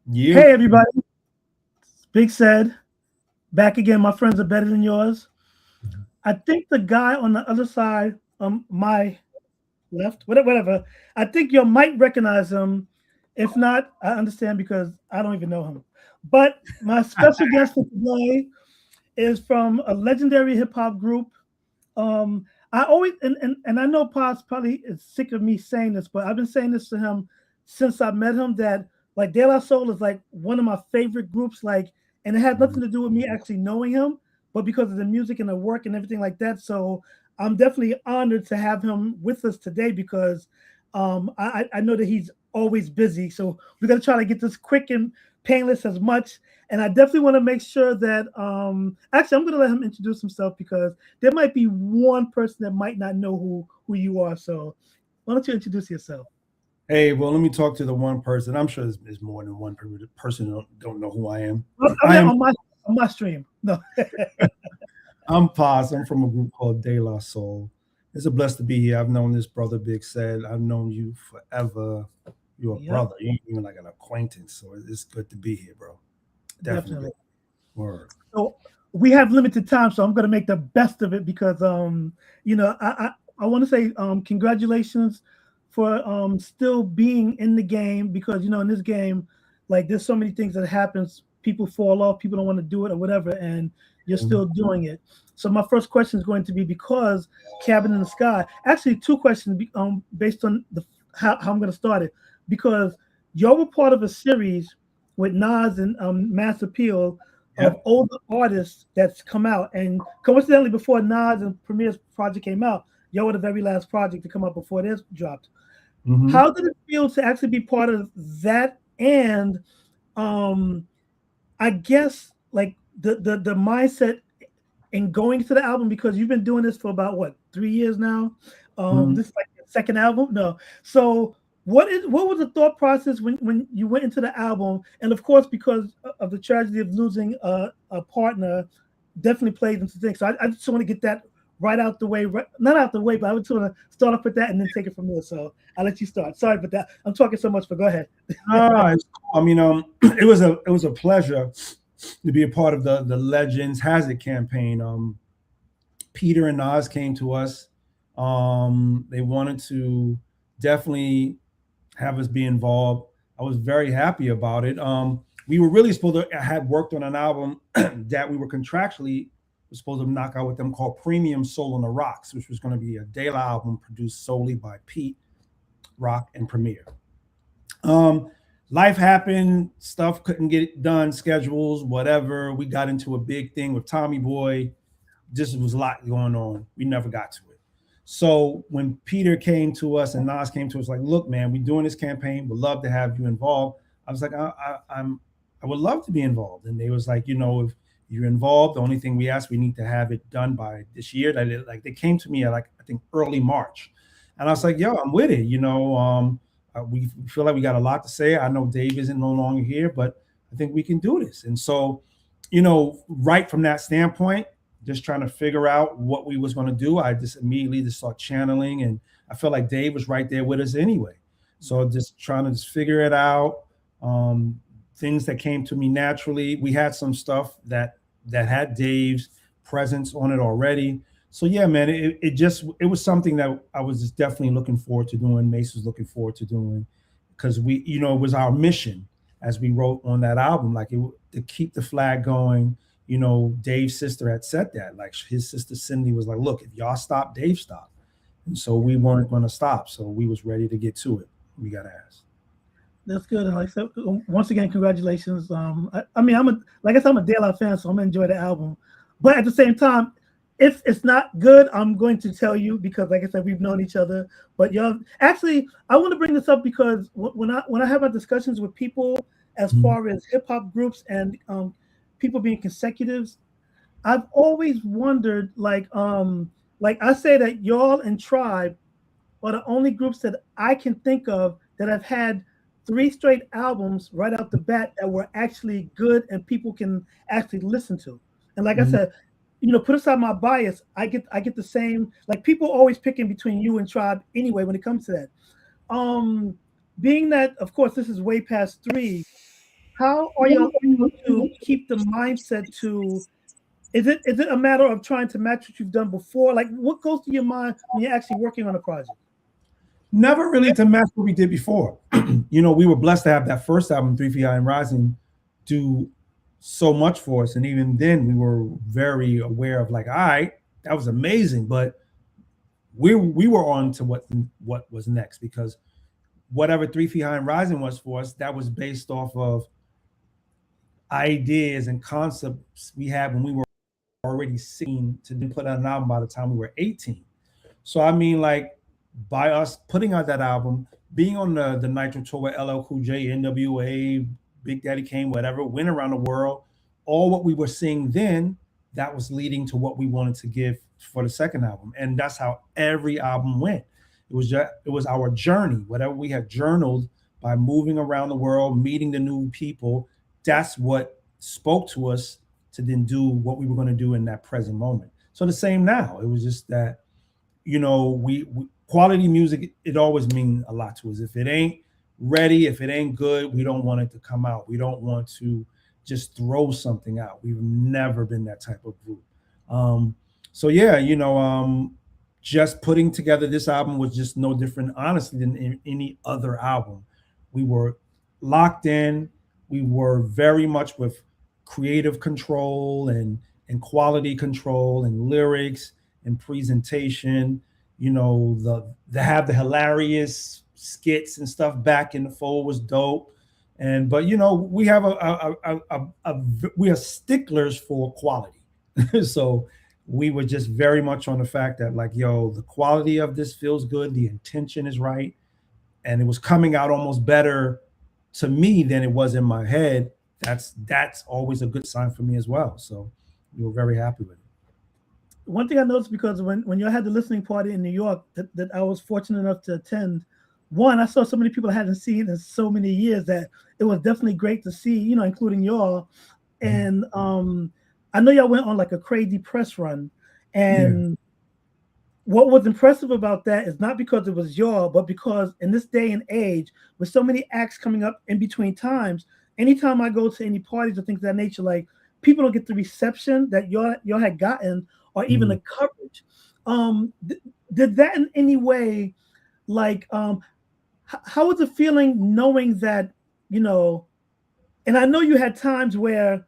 You. Hey everybody, Big Said, back again. My friends are better than yours. I think the guy on the other side, my left, whatever. I think you might recognize him. If not, I understand because I don't even know him. But my special guest for today is from a legendary hip hop group. I always and I know Pops probably is sick of me saying this, but I've been saying this to him since I met him that like De La Soul is like one of my favorite groups, like, and it had nothing to do with me actually knowing him, but because of the music and the work and everything like that. So I'm definitely honored to have him with us today because I know that he's always busy. So we're gonna try to get this quick and painless as much. And I definitely want to make sure that actually I'm gonna let him introduce himself because there might be one person that might not know who you are. So why don't you introduce yourself? Hey, well, let me talk to the one person. I'm sure there's more than one person who don't know who I am. I I mean am. on my stream. No. I'm Paz. I'm from a group called De La Soul. It's a blessed to be here. I've known this brother Big Said. I've known you forever. You're a Yep, brother. You ain't even like an acquaintance. So it's good to be here, bro. Definitely definitely. good. Word. So we have limited time, so I'm gonna make the best of it because I want to say congratulations for still being in the game because in this game, like there's so many things that happens. People fall off, people don't want to do it or whatever, and you're Mhm. still doing it. So my first question is going to be because Cabin in the Sky. Actually, two questions based on the how I'm going to start it because you were part of a series with Nas and Mass Appeal of Yep. older artists that's come out. And coincidentally, before Nas and Premier's project came out, yo were the very last project to come out before theirs dropped. Hmm. How did it feel to actually be part of that? And um, I guess like the mindset in going to the album because you've been doing this for about what 3 years now. Hmm. This is like the second album. No, so what was the thought process when you went into the album? And of course, because of the tragedy of losing a partner, definitely plays into things. So I just want to get that right out the way, not out the way, but I just want to start off with that and then take it from there. So I'll let you start. Sorry about that. I'm talking so much, but go ahead. It's cool. I mean, it was a pleasure to be a part of the Legends Has It campaign. Peter and Nas came to us. They wanted to definitely have us be involved. I was very happy about it. We were really supposed to had worked on an album that we were contractually was supposed to knock out with them called Premium Soul on the Rocks, which was going to be a De La album produced solely by Pete, Rock, and Premier. Um, Life happened, stuff couldn't get it done, schedules, whatever. We got into a big thing with Tommy Boy. Just was a lot going on. We never got to it. So when Peter came to us and Nas came to us, like, look, man, we're doing this campaign. We'd love to have you involved. I was like, I would love to be involved. And they was like, if you're involved, the only thing we ask, we need to have it done by this year. Like they came to me at like I think early March, and I was like, yo, I'm with it. We feel like we got a lot to say. I know Dave isn't no longer here, but I think we can do this. And so, right from that standpoint, just trying to figure out what we was going to do. I just immediately just start channeling, and I felt like Dave was right there with us anyway. So just trying to just figure it out. Um, Things that came to me naturally. We had some stuff that had Dave's presence on it already. So yeah, man, it was something that I was just definitely looking forward to doing. Mace was looking forward to doing because it was our mission as we wrote on that album, like to keep the flag going. Dave's sister had said that, like his sister Cindy was like, look, if y'all stop, Dave stop. And so we weren't going to stop. So we was ready to get to it. We got asked. That's good. And like I said, once again, congratulations. I mean, like I said, I'm a De La fan, so I'm gonna enjoy the album. But at the same time, if it's not good, I'm going to tell you because, like I said, we've known each other. But y'all, actually, I want to bring this up because when I have my discussions with people as Mhm. far as hip hop groups and people being consecutives, I've always wondered, like I say that y'all and Tribe are the only groups that I can think of that have had three straight albums right out the bat that were actually good and people can actually listen to. And like I Mhm. said, put aside my bias, I get the same like people always picking between you and Tribe anyway when it comes to that. Um Being that of course this is way past three, how are y'all able to keep the mindset to? Is it a matter of trying to match what you've done before? Like, what goes through your mind when you're actually working on a project? Never really to match what we did before. We were blessed to have that first album, 3 Feet High and Rising, do so much for us. And even then, we were very aware of like, all right, that was amazing, but we were on to what was next, because whatever 3 Feet High and Rising was for us, that was based off of ideas and concepts we had when we were already seen to then put out an album by the time we were 18. So I mean, like, by us putting out that album, being on the Nitro tour with LL Cool J, NWA, Big Daddy Kane, whatever, went around the world, all what we were seeing then, that was leading to what we wanted to give for the second album. And that's how every album went. It was our journey, whatever we had journaled by moving around the world, meeting the new people. That's what spoke to us to then do what we were going to do in that present moment. So the same now. It was just that, we quality music, it always means a lot to us. If it ain't ready, if it ain't good, we don't want it to come out. We don't want to just throw something out. We've never been that type of group. So yeah, just putting together this album was just no different, honestly, than any other album. We were locked in. We were very much with creative control and quality control and lyrics and presentation. The have the hilarious skits and stuff back in the fold was dope. But we have we are sticklers for quality. So we were just very much on the fact that, like, the quality of this feels good, the intention is right, and it was coming out almost better to me than it was in my head. That's always a good sign for me as well. So we were very happy with it. One thing I noticed, because when you had the listening party in New York that I was fortunate enough to attend, one, I saw so many people I hadn't seen in so many years that it was definitely great to see, including y'all. And I know y'all went on like a crazy press run. And what was impressive about that is not because it was y'all, but because in this day and age, with so many acts coming up in between times, anytime I go to any parties or things of that nature, like, people don't get the reception that y'all had gotten, or even the coverage. Did that in any way, like, how was it feeling knowing that, and I know you had times where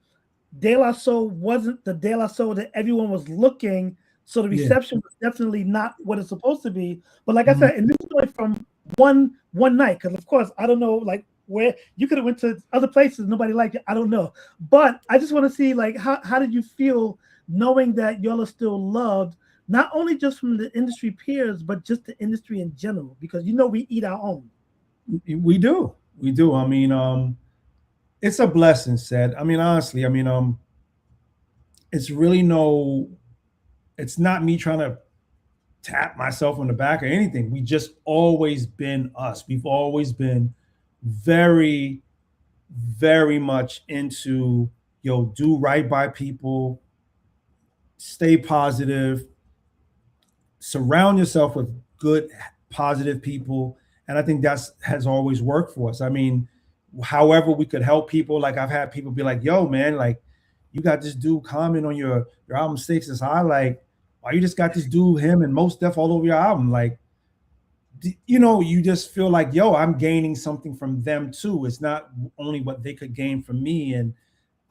De La Soul wasn't the De La Soul that everyone was looking, so the reception was definitely not what it's supposed to be. But like I said, and this is like from one night, because of course I don't know, like, where you could have went to other places, nobody liked it, I don't know. But I just want to see, like, how did you feel knowing that y'all are still loved, not only just from the industry peers, but just the industry in general? Because we eat our own. We do. I mean, it's a blessing, said. I mean, honestly, it's really it's not me trying to tap myself on the back or anything. We just always been us. We've always been very, very much into, do right by people, stay positive, surround yourself with good, positive people. And I think has always worked for us. I mean, however we could help people, like, I've had people be like, yo, man, like, you got this dude comment on your album Six is High, like, why you just got this dude, him and Mos Def all over your album? Like, you just feel like, yo, I'm gaining something from them too. It's not only what they could gain from me, and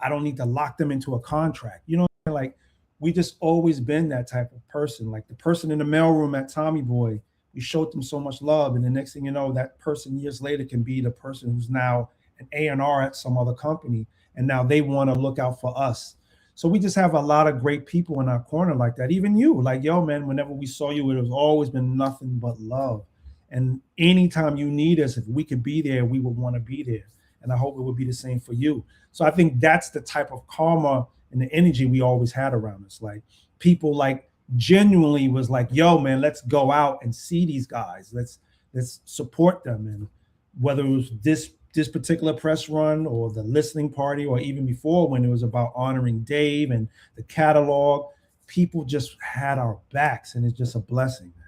I don't need to lock them into a contract. Like, we just always been that type of person. Like the person in the mailroom at Tommy Boy, we showed them so much love, and the next thing you know, that person years later can be the person who's now an A&R at some other company, and now they want to look out for us. So we just have a lot of great people in our corner like that. Even you, like, yo, man, whenever we saw you, it was always been nothing but love. And anytime you need us, if we could be there, we would want to be there. And I hope it would be the same for you. So I think that's the type of karma and the energy we always had around us. Like, people, like, genuinely was like, yo, man, let's go out and see these guys. Let's support them. And whether it was this particular press run or the listening party, or even before when it was about honoring Dave and the catalog, people just had our backs, and it's just a blessing, man.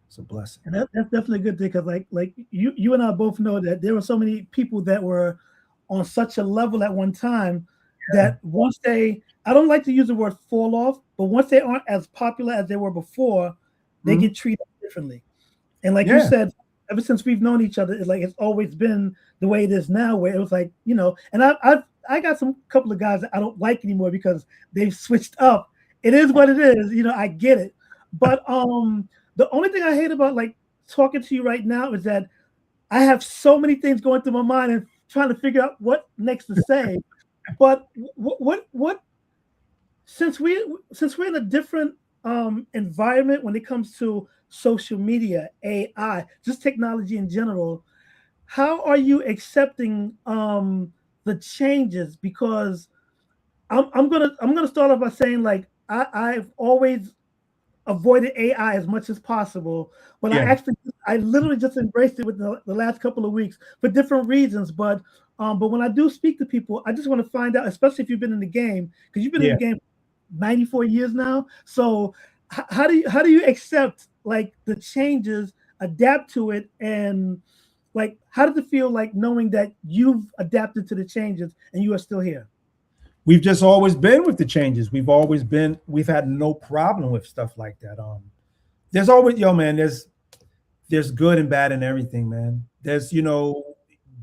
It's a blessing. And that's definitely a good thing, because like you and I both know that there were so many people that were on such a level at one time that once they, I don't like to use the word fall off, but once they aren't as popular as they were before, they get treated differently. And like you said, ever since we've known each other, it's like it's always been the way it is now, where it was like, you know, and I got some couple of guys that I don't like anymore because they've switched up. It is what it is, you know, I get it. But the only thing I hate about like talking to you right now is that I have so many things going through my mind and trying to figure out what next to say. But what since we're in a different environment when it comes to social media, AI, just technology in general, how are you accepting the changes? Because I'm gonna start off by saying like I've always avoided AI as much as possible, but I literally just embraced it with the last couple of weeks for different reasons. But when I do speak to people, I just want to find out, especially if you've been in the game, because you've been in the game 94 years now. So how do you accept like the changes, adapt to it, and like how does it feel like knowing that you've adapted to the changes and you are still here? We've just always been with the changes. We've had no problem with stuff like that. There's always, yo, man, there's good and bad in everything, man. There's, you know,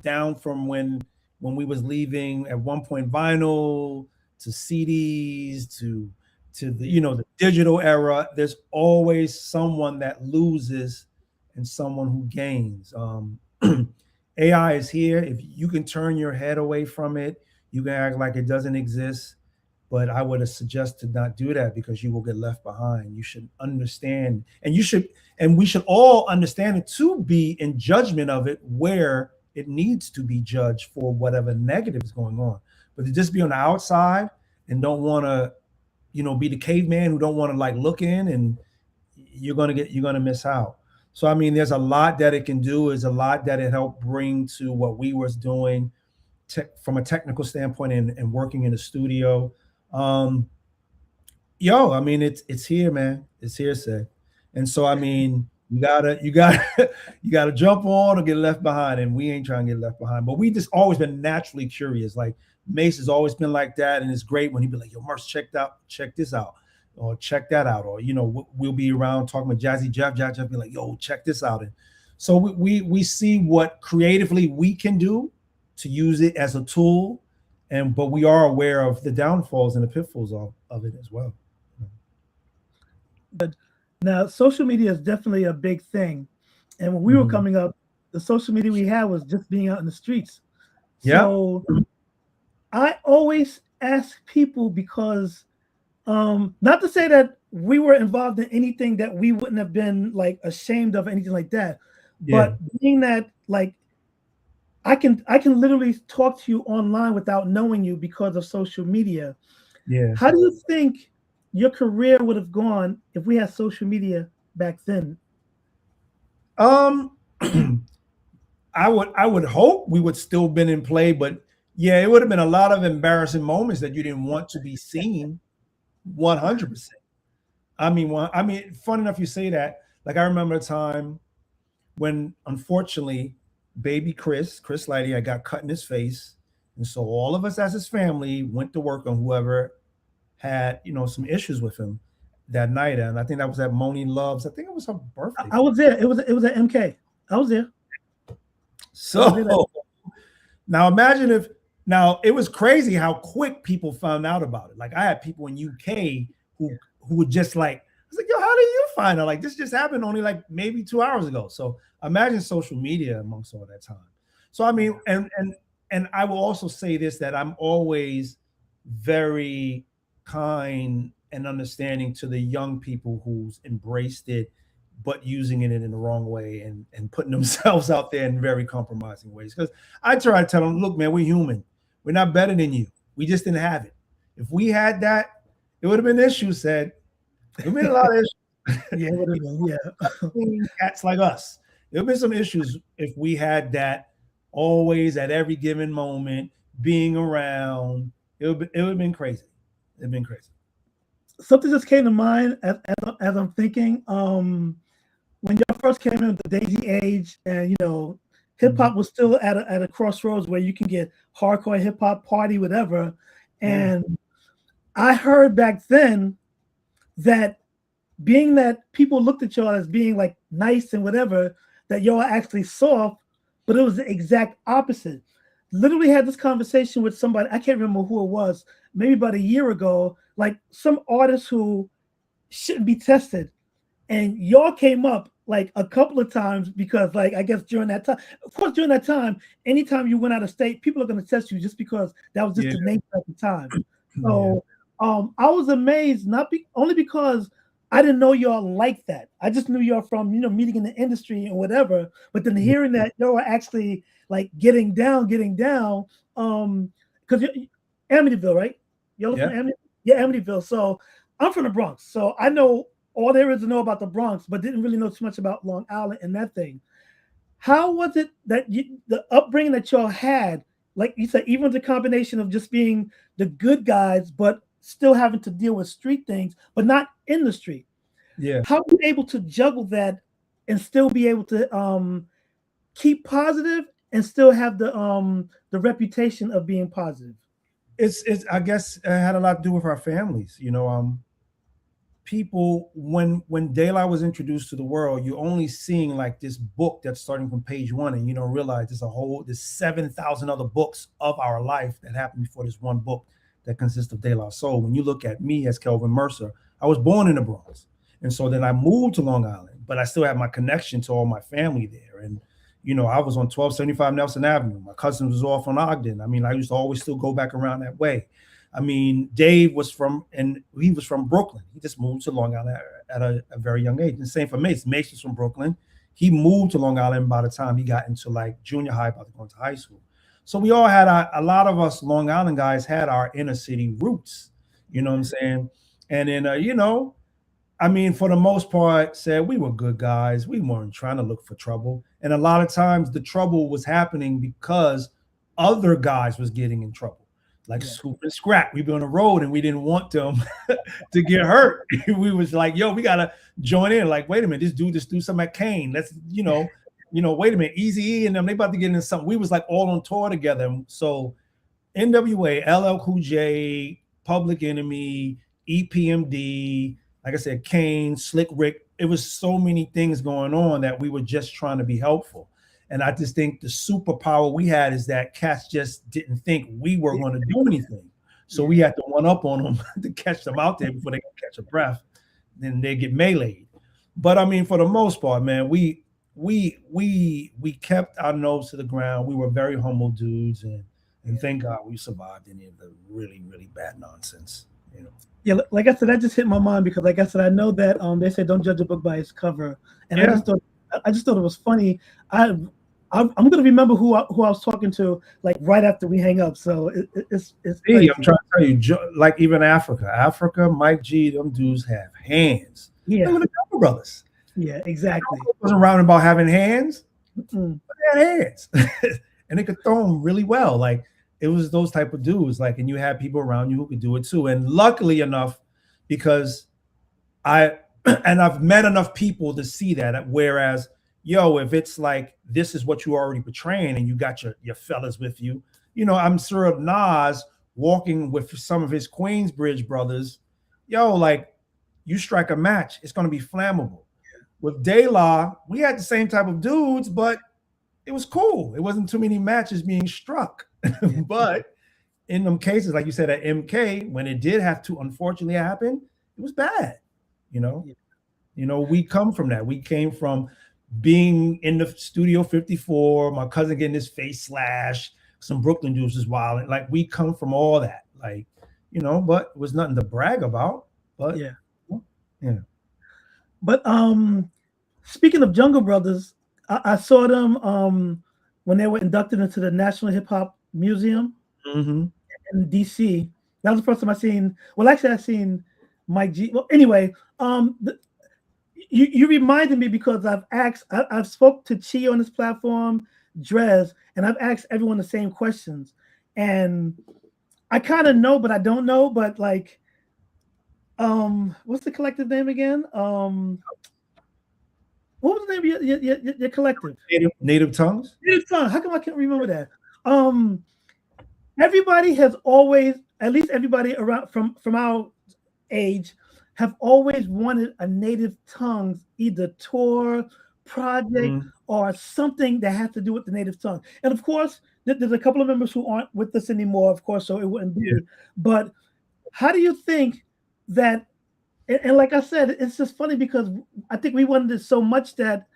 down from when we was leaving at one point vinyl to CDs to the, you know, the digital era. There's always someone that loses and someone who gains. AI is here. If you can turn your head away from it, you can act like it doesn't exist. But I would suggest to not do that because you will get left behind. You should understand, and we should all understand it to be in judgment of it where it needs to be judged for whatever negative is going on. But to just be on the outside and don't want to, you know, be the caveman who don't want to like look in, and you're gonna miss out. So I mean, there's a lot that it can do. Is a lot that it helped bring to what we was doing from a technical standpoint and working in the studio. I mean, it's here, man. It's here, say. And so I mean, you gotta jump on or get left behind, and we ain't trying to get left behind. But we just always been naturally curious. Like Mace has always been like that, and it's great when he be like, "Yo, Merce, check this out, or check that out," or you know, we'll be around talking with Jazzy Jeff. Jeff be like, "Yo, check this out," and so we see what creatively we can do to use it as a tool, but we are aware of the downfalls and the pitfalls of it as well. But now social media is definitely a big thing. And when we were coming up, the social media we had was just being out in the streets. So I always ask people because not to say that we were involved in anything that we wouldn't have been like ashamed of, anything like that. But being that like I can literally talk to you online without knowing you because of social media. How do you think your career would have gone if we had social media back then? I would hope we would still been in play, but yeah, it would have been a lot of embarrassing moments that you didn't want to be seen. 100%. I mean, fun enough you say that. Like I remember a time when, unfortunately, baby Chris Lighty, I got cut in his face, and so all of us as his family went to work on whoever had, you know, some issues with him that night, and I think that was at Moni Love's. I think it was her birthday. I was there. It was at MK. I was there. So now imagine if it was crazy how quick people found out about it. Like I had people in UK who would just like, I was like, yo, how did you find out? Like this just happened only like maybe 2 hours ago. So imagine social media amongst all that time. So I mean, and I will also say this, that I'm always very kind and understanding to the young people who's embraced it, but using it in the wrong way and putting themselves out there in very compromising ways. Because I try to tell them, look, man, we're human. We're not better than you. We just didn't have it. If we had that, it would have been issues said. It would have been a lot of issues. Yeah, it would have been, yeah. Cats like us. There would have been some issues if we had that always at every given moment, being around. It would have been crazy. It'd been crazy. Something just came to mind as I'm thinking. When y'all first came in with the Daisy Age, and you know, hip hop was still at a crossroads where you can get hardcore hip hop, party, whatever. And I heard back then that being that people looked at y'all as being like nice and whatever, that y'all are actually soft, but it was the exact opposite. Literally had this conversation with somebody, I can't remember who it was, maybe about a year ago, like some artist who shouldn't be tested. And y'all came up like a couple of times because, like, I guess during that time, of course, during that time, anytime you went out of state, people are going to test you just because that was just the nature at the time. So I was amazed, only because I didn't know y'all like that. I just knew y'all from, meeting in the industry and whatever. But then hearing that y'all were actually like getting down, because Amityville, right? Y'all from Amityville? Yeah, Amityville. So I'm from the Bronx. So I know all there is to know about the Bronx, but didn't really know too much about Long Island and that thing. How was it that the upbringing that y'all had, like you said, even the combination of just being the good guys, but still having to deal with street things, but not in the street? Yeah. How were you able to juggle that and still be able to keep positive and still have the reputation of being positive? It's I guess it had a lot to do with our families. People, when De La was introduced to the world, you're only seeing like this book that's starting from page one, and you don't realize there's 7,000 other books of our life that happened before this one book that consists of De La Soul. When you look at me as Kelvin Mercer, I was born in the Bronx, and so then I moved to Long Island, but I still have my connection to all my family there. And I was on 1275 Nelson Avenue. My cousin was off on Ogden. I mean, I used to always still go back around that way. I mean, Dave was from Brooklyn. He just moved to Long Island at a very young age. And same for Mace. Mace was from Brooklyn. He moved to Long Island by the time he got into like junior high, about to go into high school. So we all had a lot of us Long Island guys had our inner city roots. You know what I'm saying? And then, I mean, for the most part, said we were good guys. We weren't trying to look for trouble. And a lot of times the trouble was happening because other guys was getting in trouble. Like Scoop and Scrap, we'd be on the road and we didn't want them to get hurt. We was like, yo, we gotta join in. Like, wait a minute, this dude do something at Kane. Let's, wait a minute, Eazy-E and them, they about to get into something. We was like all on tour together. So NWA, LL Cool J, Public Enemy, EPMD, like I said, Kane, Slick Rick. It was so many things going on that we were just trying to be helpful. And I just think the superpower we had is that cats just didn't think we were going to do anything. So we had to one up on them to catch them out there before they could catch a breath. Then they get meleeed. But I mean, for the most part, man, we kept our nose to the ground. We were very humble dudes, and thank God we survived any of the really, really bad nonsense. Yeah, like I said, that just hit my mind because, like I said, I know that they say don't judge a book by its cover, and I just thought it was funny. I'm gonna remember who I was talking to like right after we hang up. So it's hey, I'm trying to tell you, like even Africa, Mike G, them dudes have hands. Yeah, look at the Double Brothers. Yeah, exactly. It wasn't around about having hands, but they had hands, and they could throw them really well. Like it was those type of dudes. Like, and you had people around you who could do it too. And luckily enough, because I've met enough people to see that. Whereas, if it's like this is what you already portraying, and you got your fellas with you, I'm sure of Nas walking with some of his Queensbridge brothers, like you strike a match, it's going to be flammable. With De La, we had the same type of dudes, but it was cool. It wasn't too many matches being struck. But in them cases, like you said at MK, when it did have to unfortunately happen, it was bad. We come from that. We came from being in the Studio 54, my cousin getting his face slashed, some Brooklyn dudes was wild. Like we come from all that, like, but it was nothing to brag about. But yeah. But speaking of Jungle Brothers, I saw them when they were inducted into the National Hip Hop Museum in DC. That was the first time I seen. Well, actually, I seen Mike G. Well, anyway, you reminded me because I've spoke to Chi on this platform, Drez, and I've asked everyone the same questions, and I kind of know, but I don't know. But like, what's the collective name again? What was the name of your collective? Native Tongues. Native Tongue. How come I can't remember that? Everybody has always, at least everybody around from our age, have always wanted a Native Tongues either tour, project, or something that has to do with the Native tongue. And of course, there's a couple of members who aren't with us anymore, of course, so it wouldn't be. Yeah. But how do you think that? And like I said, it's just funny because I think we wanted it so much that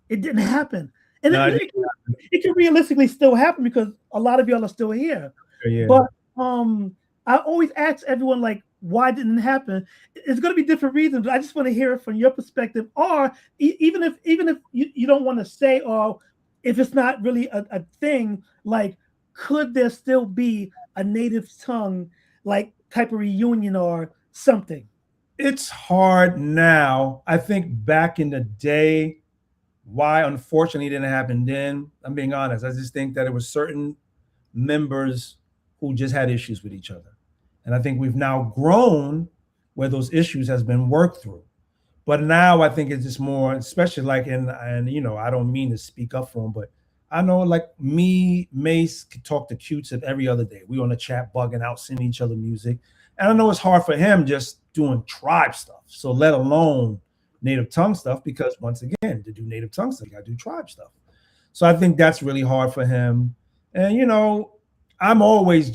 it didn't happen. And it can realistically still happen because a lot of y'all are still here. Yeah. But I always ask everyone, like, why didn't it happen? It's going to be different reasons, but I just want to hear it from your perspective. Or even if you don't want to say, or if it's not really a thing, like, could there still be a Native tongue, like, type of reunion or something? It's hard now. I think back in the day, why unfortunately it didn't happen then, I'm being honest. I just think that it was certain members who just had issues with each other. And I think we've now grown where those issues has been worked through. But now I think it's just more, especially like and you know, I don't mean to speak up for him, but I know like me, Mace could talk to Q-Tip every other day. We on the chat bugging out, sending each other music. And I know it's hard for him just doing tribe stuff. So let alone Native tongue stuff, because once again, to do Native tongue stuff, you gotta do tribe stuff. So I think that's really hard for him. And you know, I've always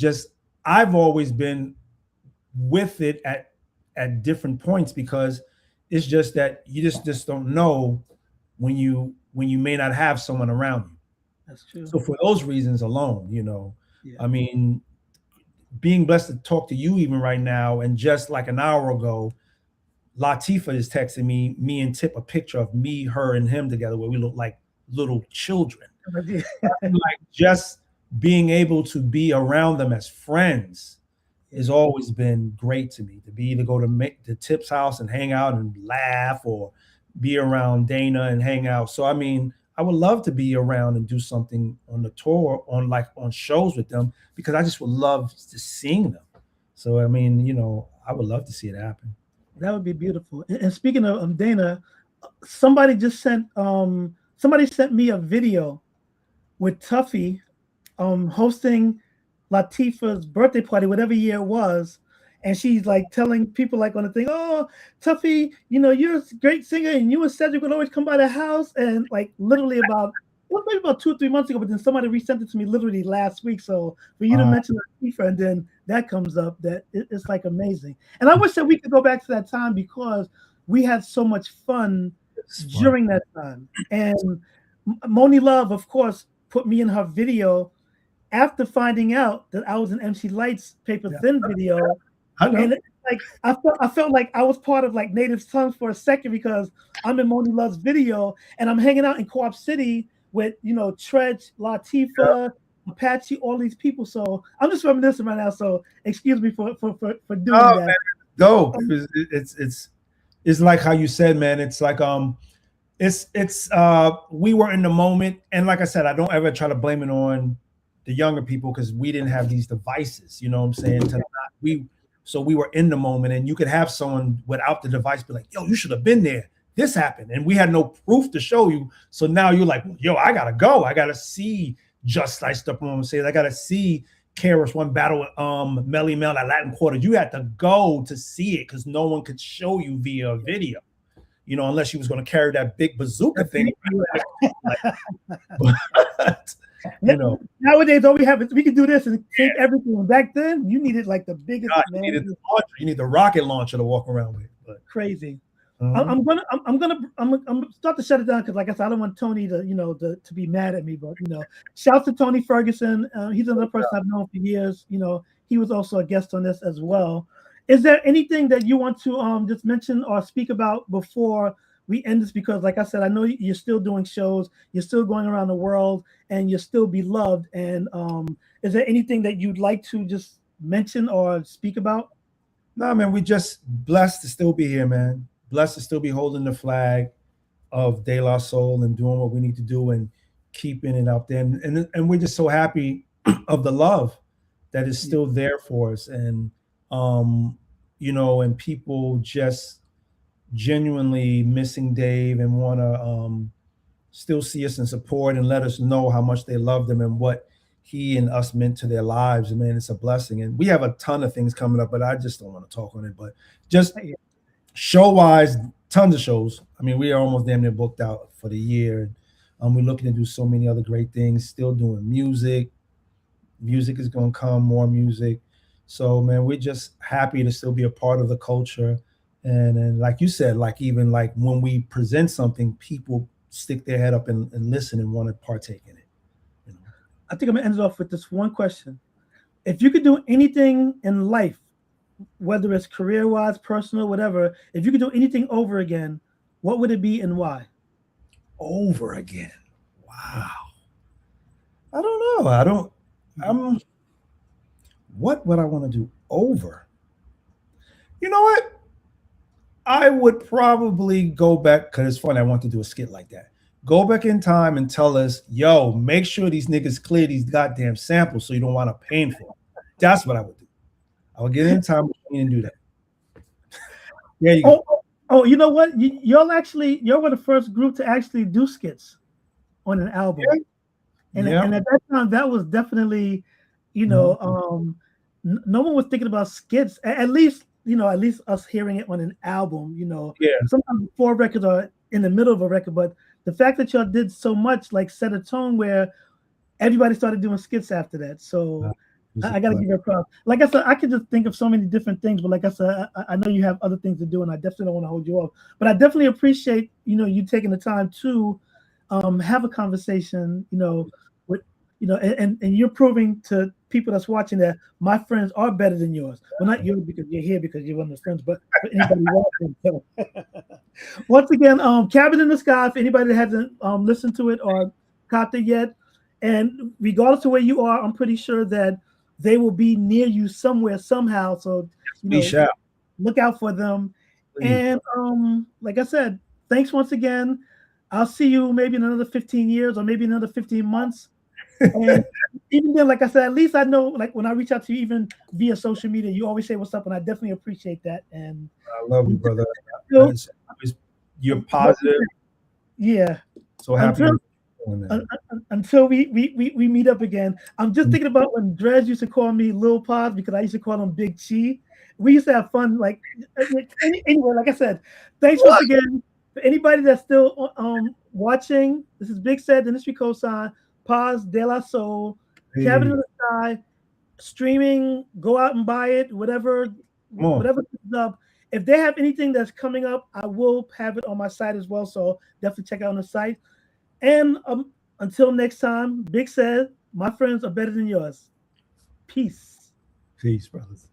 been with it at different points, because it's just that you just don't know when you may not have someone around you. That's true. So for those reasons alone, you know, yeah. I mean, being blessed to talk to you even right now, and just like an hour ago, Latifah is texting me and Tip a picture of me, her, and him together where we look like little children. Like just being able to be around them as friends has always been great to me. To be either go to Tip's house and hang out and laugh, or be around Dana and hang out. So I mean, I would love to be around and do something on the tour, on shows with them, because I just would love to sing them. So I mean, you know, I would love to see it happen. That would be beautiful. And speaking of Dana, somebody sent me a video with Tuffy hosting Latifah's birthday party, whatever year it was. And she's like telling people like on the thing, oh, Tuffy, you know, you're a great singer, and you and Cedric would always come by the house. And like literally maybe about 2 or 3 months ago, but then somebody resent it to me literally last week. So for you to mention Latifah, and then that comes up, that it's like amazing. And I wish that we could go back to that time, because we had so much fun during that time. And Moni Love, of course, put me in her video after finding out that I was in MC Light's Paper Thin video. And like I felt like I was part of like Native Tongues for a second, because I'm in Moni Love's video and I'm hanging out in Co-op City with, you know, Tredge, Latifah, Apache, all these people. So I'm just reminiscing right now. So excuse me for doing that. Man, go. It's like how you said, man. It's like we were in the moment, and like I said, I don't ever try to blame it on the younger people, because we didn't have these devices. You know what I'm saying? So we were in the moment, and you could have someone without the device be like, yo, you should have been there. This happened. And we had no proof to show you. So now you're like, yo, I got to go. I got to see Just Like Step on say. I got to see KRS One battle with Melly Mel at Latin Quarter. You had to go to see it, because no one could show you via video, you know, unless you was going to carry that big bazooka thing. But, you know, nowadays all we have is we can do this and take everything. Back then, you needed like the biggest. God, you need the rocket launcher to walk around with. But crazy. I'm gonna start to shut it down, because like I said, I don't want Tony to be mad at me. But you know, shouts to Tony Ferguson. He's another person I've known for years. You know, he was also a guest on this as well. Is there anything that you want to just mention or speak about before we end this? Because like I said, I know you're still doing shows, you're still going around the world, and you're still beloved. And is there anything that you'd like to just mention or speak about? No, man, we just blessed to still be here, man. Blessed to still be holding the flag of De La Soul and doing what we need to do and keeping it out there. And we're just so happy of the love that is still there for us. And, you know, and people just genuinely missing Dave and want to still see us and support and let us know how much they love him and what he and us meant to their lives. And man, it's a blessing. And we have a ton of things coming up, but I just don't want to talk on it. But just show wise, tons of shows. I mean, we are almost damn near booked out for the year. We're looking to do so many other great things. Still doing music. Music is going to come, more music. So man, we're just happy to still be a part of the culture. And like you said, like even like when we present something, people stick their head up and listen and want to partake in it. You know? I think I'm gonna end it off with this one question. If you could do anything in life, whether it's career wise, personal, whatever, if you could do anything over again, what would it be and why? Over again. Wow. I don't know. I don't. What would I want to do over? You know what? I would probably go back because it's funny. I want to do a skit like that. Go back in time and tell us, yo, make sure these niggas clear these goddamn samples so you don't want to pay for them. That's what I would do. I would get in time and do that. There you go. Oh, you know what? You're one of the first group to actually do skits on an album. Yeah. And at that time, that was definitely, no one was thinking about skits. At least us hearing it on an album. Yeah. Sometimes 4 records are in the middle of a record, but the fact that y'all did so much, like, set a tone where everybody started doing skits after that. So I got to give you a props. Like I said, I could just think of so many different things, but like I said, I know you have other things to do, and I definitely don't want to hold you up. But I definitely appreciate you taking the time to have a conversation, with and you're proving to people that's watching that my friends are better than yours. Well, not you because you're here because you're one of the friends, but for anybody watching. So. Once again, Cabin in the Sky, for anybody that hasn't listened to it or copped it yet, and regardless of where you are, I'm pretty sure that they will be near you somewhere, somehow. So, look out for them. Please. And like I said, thanks once again. I'll see you maybe in another 15 years or maybe another 15 months. And even then, like I said, at least I know, like when I reach out to you, even via social media, you always say what's up, and I definitely appreciate that. And I love you, brother. You're positive. Yeah. So happy. Until we meet up again. I'm just thinking about when Dres used to call me Lil Paz because I used to call him Big C. We used to have fun. Like anyway, like I said, thanks once again. For anybody that's still watching, this is Big Ced, Industry Cosign, Paz De La Soul, Cabin in the Sky, streaming. Go out and buy it. Whatever comes up. If they have anything that's coming up, I will have it on my site as well. So definitely check out on the site. And until next time, Big Ced, my friends are better than yours. Peace. Peace, brothers.